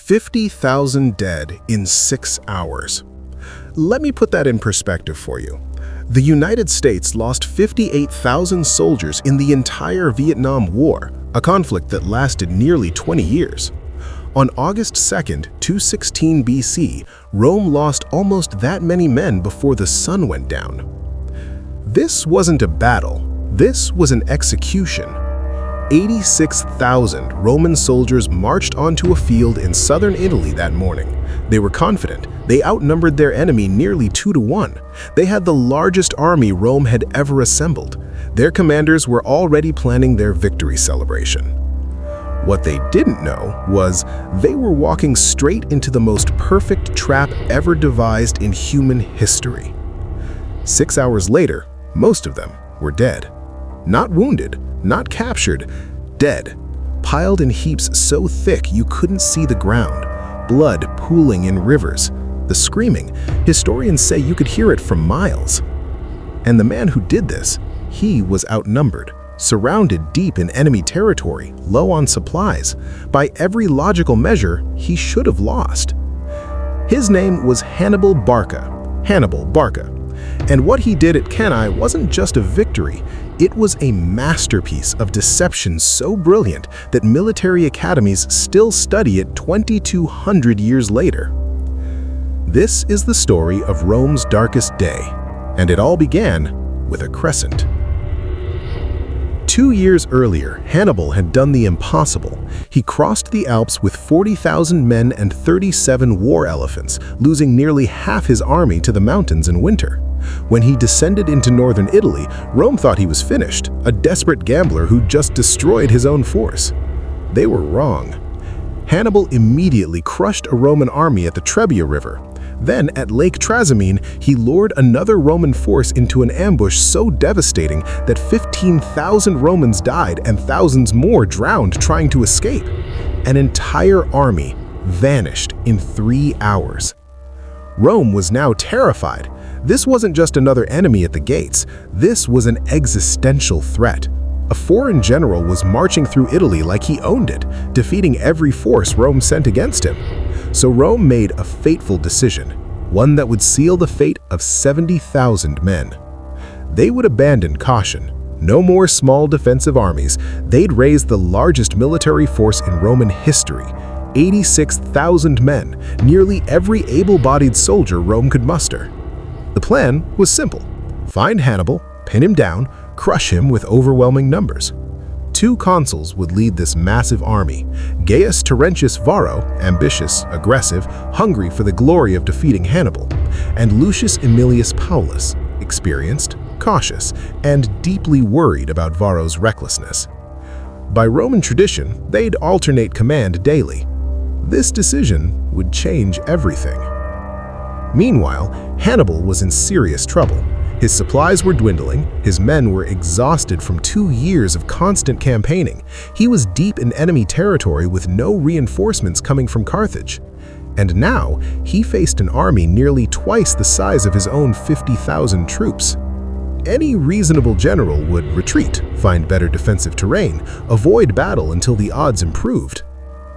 50,000 dead in 6 hours. Let me put that in perspective for you. The United States lost 58,000 soldiers in the entire Vietnam War, a conflict that lasted nearly 20 years. On August 2nd, 216 BC, Rome lost almost that many men before the sun went down. This wasn't a battle, this was an execution. 86,000 Roman soldiers marched onto a field in southern Italy that morning. They were confident. They outnumbered their enemy nearly 2-1. They had the largest army Rome had ever assembled. Their commanders were already planning their victory celebration. What they didn't know was they were walking straight into the most perfect trap ever devised in human history. 6 hours later, most of them were dead. Not wounded, not captured, dead, piled in heaps so thick you couldn't see the ground, blood pooling in rivers. The screaming, historians say you could hear it from miles. And the man who did this, he was outnumbered, surrounded deep in enemy territory, low on supplies. By every logical measure, he should have lost. His name was Hannibal Barca. And what he did at Cannae wasn't just a victory, it was a masterpiece of deception so brilliant that military academies still study it 2,200 years later. This is the story of Rome's darkest day, and it all began with a crescent. 2 years earlier, Hannibal had done the impossible. He crossed the Alps with 40,000 men and 37 war elephants, losing nearly half his army to the mountains in winter. When he descended into northern Italy, Rome thought he was finished, a desperate gambler who just destroyed his own force. They were wrong. Hannibal immediately crushed a Roman army at the Trebia River. Then, at Lake Trasimene, he lured another Roman force into an ambush so devastating that 15,000 Romans died and thousands more drowned trying to escape. An entire army vanished in 3 hours. Rome was now terrified. This wasn't just another enemy at the gates. This was an existential threat. A foreign general was marching through Italy like he owned it, defeating every force Rome sent against him. So Rome made a fateful decision, one that would seal the fate of 70,000 men. They would abandon caution. No more small defensive armies. They'd raise the largest military force in Roman history, 86,000 men, nearly every able-bodied soldier Rome could muster. The plan was simple. Find Hannibal, pin him down, crush him with overwhelming numbers. 2 consuls would lead this massive army: Gaius Terentius Varro, ambitious, aggressive, hungry for the glory of defeating Hannibal, and Lucius Aemilius Paulus, experienced, cautious, and deeply worried about Varro's recklessness. By Roman tradition, they'd alternate command daily. This decision would change everything. Meanwhile, Hannibal was in serious trouble. His supplies were dwindling, his men were exhausted from 2 years of constant campaigning. He was deep in enemy territory with no reinforcements coming from Carthage. And now, he faced an army nearly twice the size of his own 50,000 troops. Any reasonable general would retreat, find better defensive terrain, avoid battle until the odds improved.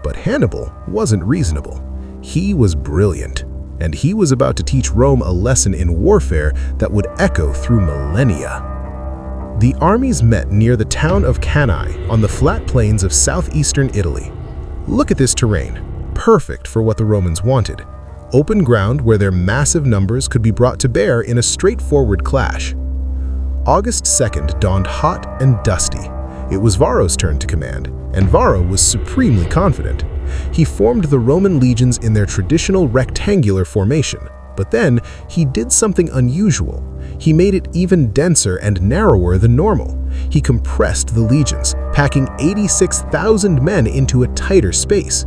But Hannibal wasn't reasonable. He was brilliant. And he was about to teach Rome a lesson in warfare that would echo through millennia. The armies met near the town of Cannae on the flat plains of southeastern Italy. Look at this terrain, perfect for what the Romans wanted. Open ground where their massive numbers could be brought to bear in a straightforward clash. August 2nd dawned hot and dusty. It was Varro's turn to command, and Varro was supremely confident. He formed the Roman legions in their traditional rectangular formation, but then he did something unusual. He made it even denser and narrower than normal. He compressed the legions, packing 86,000 men into a tighter space.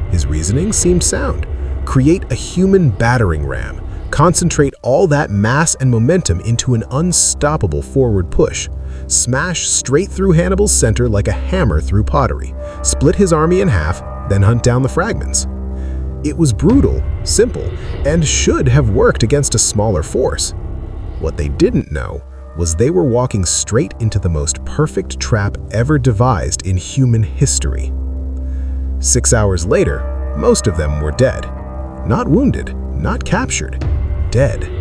His reasoning seemed sound. Create a human battering ram. Concentrate all that mass and momentum into an unstoppable forward push. Smash straight through Hannibal's center like a hammer through pottery. Split his army in half, then hunt down the fragments. It was brutal, simple, and should have worked against a smaller force. What they didn't know was they were walking straight into the most perfect trap ever devised in human history. 6 hours later, Most of them were dead. Not wounded, not captured. Dead.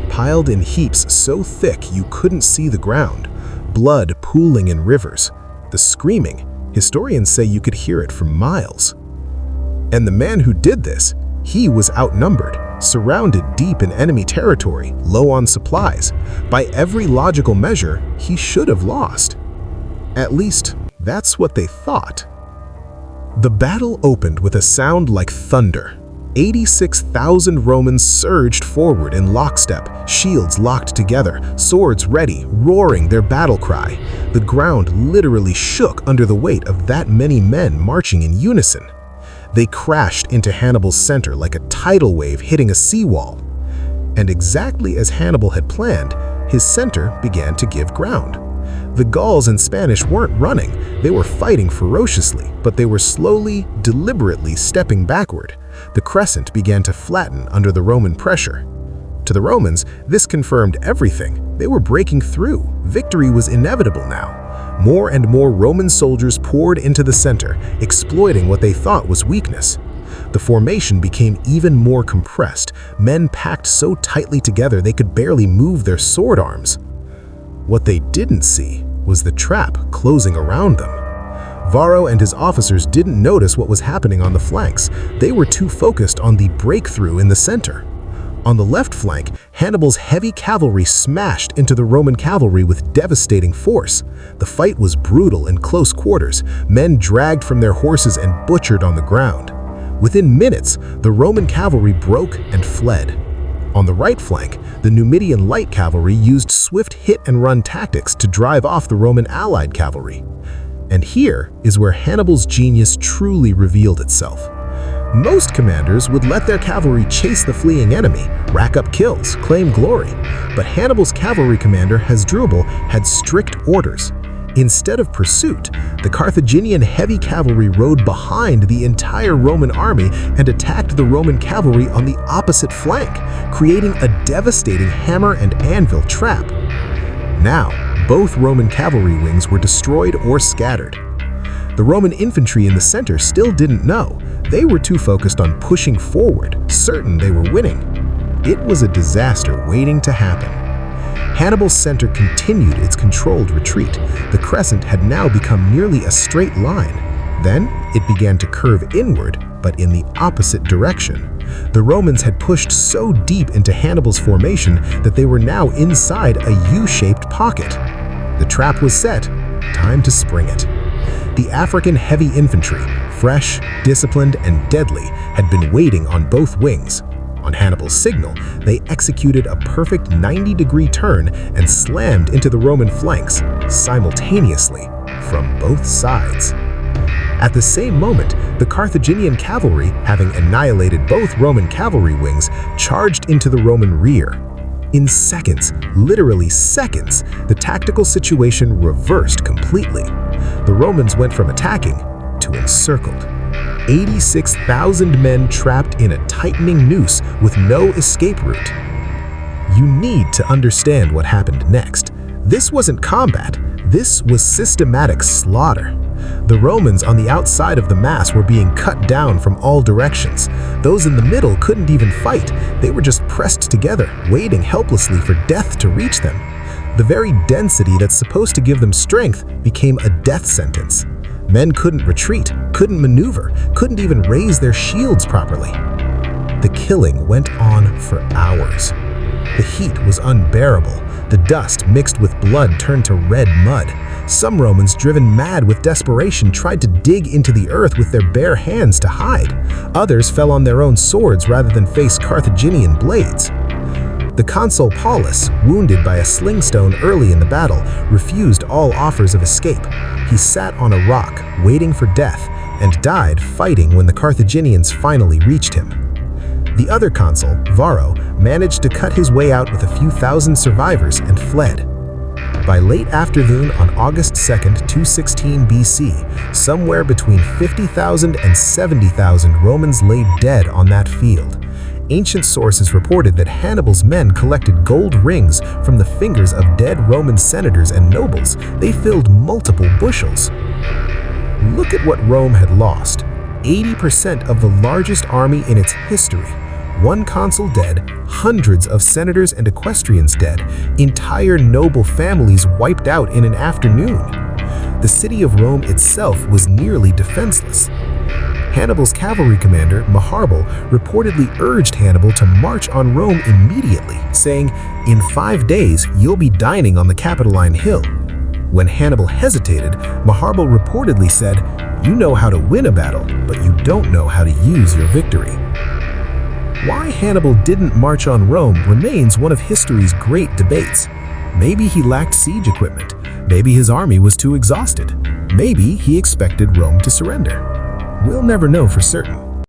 Piled in heaps so thick you couldn't see the ground. Blood pooling in rivers. The screaming, historians say you could hear it for miles. And the man who did this, he was outnumbered, surrounded deep in enemy territory, low on supplies. By every logical measure, he should have lost. At least, that's what they thought. The battle opened with a sound like thunder. 86,000 Romans surged forward in lockstep, shields locked together, swords ready, roaring their battle cry. The ground literally shook under the weight of that many men marching in unison. They crashed into Hannibal's center like a tidal wave hitting a seawall. And exactly as Hannibal had planned, his center began to give ground. The Gauls and Spanish weren't running, they were fighting ferociously, but they were slowly, deliberately stepping backward. The Crescent began to flatten under the Roman pressure. To the Romans, this confirmed everything. They were breaking through. Victory was inevitable now. More and more Roman soldiers poured into the center, exploiting what they thought was weakness. The formation became even more compressed, men packed so tightly together they could barely move their sword arms. What they didn't see was the trap closing around them. Varro and his officers didn't notice what was happening on the flanks. They were too focused on the breakthrough in the center. On the left flank, Hannibal's heavy cavalry smashed into the Roman cavalry with devastating force. The fight was brutal in close quarters, men dragged from their horses and butchered on the ground. Within minutes, the Roman cavalry broke and fled. On the right flank, the Numidian light cavalry used swift hit-and-run tactics to drive off the Roman allied cavalry. And here is where Hannibal's genius truly revealed itself. Most commanders would let their cavalry chase the fleeing enemy, rack up kills, claim glory. But Hannibal's cavalry commander, Hasdrubal, had strict orders. Instead of pursuit, the Carthaginian heavy cavalry rode behind the entire Roman army and attacked the Roman cavalry on the opposite flank, creating a devastating hammer and anvil trap. Now, both Roman cavalry wings were destroyed or scattered. The Roman infantry in the center still didn't know. They were too focused on pushing forward, certain they were winning. It was a disaster waiting to happen. Hannibal's center continued its controlled retreat. The Crescent had now become nearly a straight line. Then, it began to curve inward, but in the opposite direction. The Romans had pushed so deep into Hannibal's formation that they were now inside a U-shaped pocket. The trap was set. Time to spring it. The African heavy infantry, fresh, disciplined, and deadly, had been waiting on both wings. On Hannibal's signal, they executed a perfect 90-degree turn and slammed into the Roman flanks, simultaneously, from both sides. At the same moment, the Carthaginian cavalry, having annihilated both Roman cavalry wings, charged into the Roman rear. In seconds, literally seconds, the tactical situation reversed completely. The Romans went from attacking to encircled. 86,000 men trapped in a tightening noose with no escape route. You need to understand what happened next. This wasn't combat, this was systematic slaughter. The Romans on the outside of the mass were being cut down from all directions. Those in the middle couldn't even fight. They were just pressed together, waiting helplessly for death to reach them. The very density that's supposed to give them strength became a death sentence. Men couldn't retreat, couldn't maneuver, couldn't even raise their shields properly. The killing went on for hours. The heat was unbearable. The dust mixed with blood turned to red mud. Some Romans, driven mad with desperation, tried to dig into the earth with their bare hands to hide. Others fell on their own swords rather than face Carthaginian blades. The Consul Paulus, wounded by a slingstone early in the battle, refused all offers of escape. He sat on a rock, waiting for death, and died fighting when the Carthaginians finally reached him. The other consul, Varro, managed to cut his way out with a few thousand survivors and fled. By late afternoon on August 2nd, 216 BC, somewhere between 50,000 and 70,000 Romans lay dead on that field. Ancient sources reported that Hannibal's men collected gold rings from the fingers of dead Roman senators and nobles. They filled multiple bushels. Look at what Rome had lost. 80% of the largest army in its history. One consul dead, hundreds of senators and equestrians dead, entire noble families wiped out in an afternoon. The city of Rome itself was nearly defenseless. Hannibal's cavalry commander, Hannibal, reportedly urged Hannibal to march on Rome immediately, saying, "In 5 days, you'll be dining on the Capitoline Hill." When Hannibal hesitated, Hannibal reportedly said, "You know how to win a battle, but you don't know how to use your victory." Why Hannibal didn't march on Rome remains one of history's great debates. Maybe he lacked siege equipment. Maybe his army was too exhausted. Maybe he expected Rome to surrender. We'll never know for certain.